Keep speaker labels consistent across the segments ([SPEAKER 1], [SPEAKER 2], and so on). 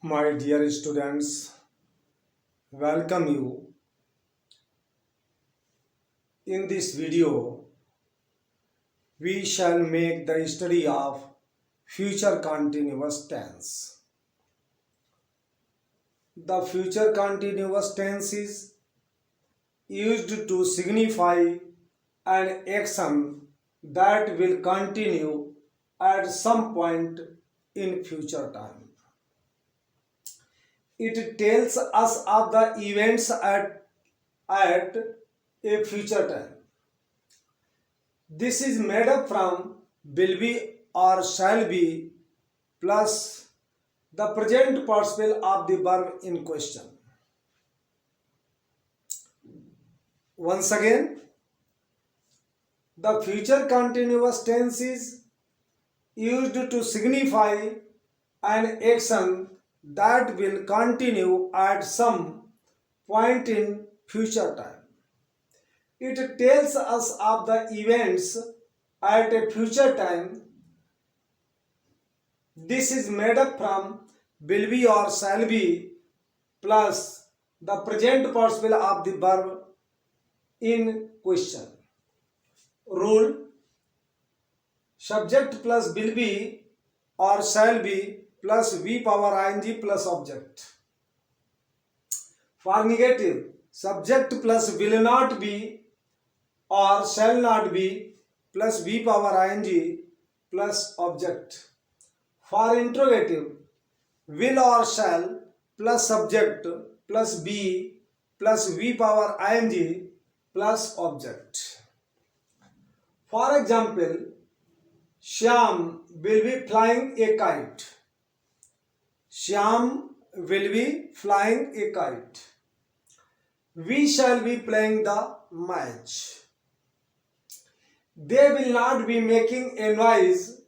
[SPEAKER 1] My dear students, welcome you. In this video, we shall make the study of future continuous tense. The future continuous tense is used to signify an action that will continue at some point in future time. It tells us of the events at a future time. This is made up from will be or shall be plus the present participle of the verb in question. Once again, the future continuous tense is used to signify an action that will continue at some point in future time. It tells us of the events at a future time. This is made up from will be or shall be plus the present participle of the verb in question. Rule: subject plus will be or shall be plus v power ing plus object. For negative, subject plus will not be or shall not be plus v power ing plus object. For interrogative, will or shall plus subject plus be plus v power ing plus object. For example, Shyam will be flying a kite. Shyam will be flying a kite. We shall be playing the match. They will not be making a noise.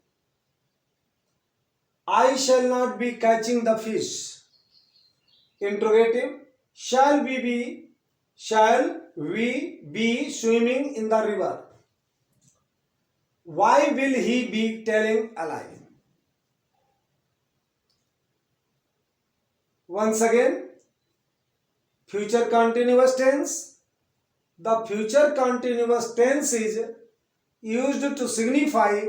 [SPEAKER 1] I shall not be catching the fish. Interrogative: shall we be swimming in the river? Why will he be telling a lie? Once again, future continuous tense. The future continuous tense is used to signify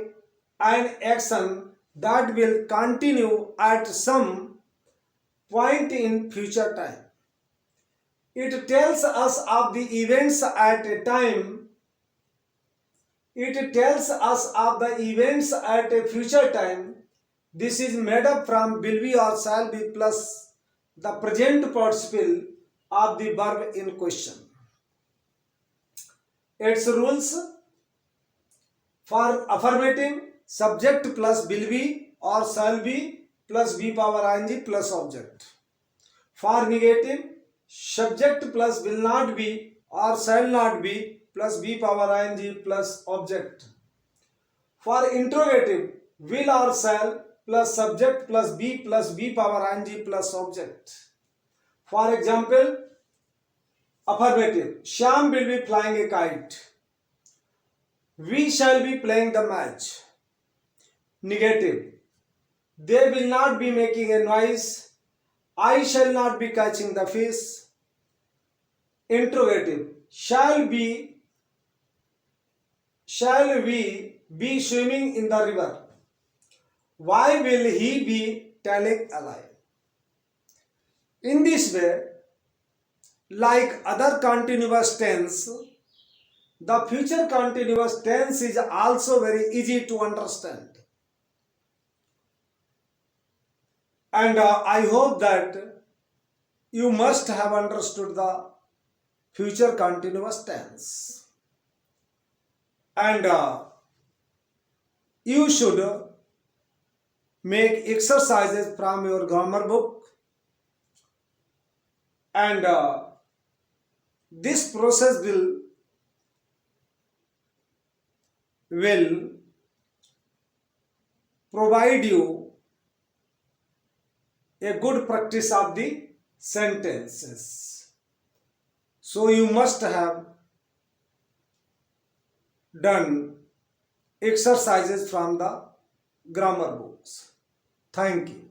[SPEAKER 1] an action that will continue at some point in future time. It tells us of the events at a time. It tells us of the events at a future time. This is made up from will be or shall be plus the present participle of the verb in question. Its rules: for affirmative, subject plus will be or shall be plus v power ing plus object. For negative, subject plus will not be or shall not be plus v power ing plus object. For interrogative, will or shall plus subject plus be plus v power ing plus object. For example, affirmative: Shyam will be flying a kite. We shall be playing the match. Negative: they will not be making a noise. I shall not be catching the fish. Interrogative: shall we be swimming in the river? Why will he be telling a lie? In this way, like other continuous tense, the future continuous tense is also very easy to understand. And I hope that you must have understood the future continuous tense. And you should make exercises from your grammar book. And this process will provide you a good practice of the sentences. So you must have done exercises from the grammar books. Thank you.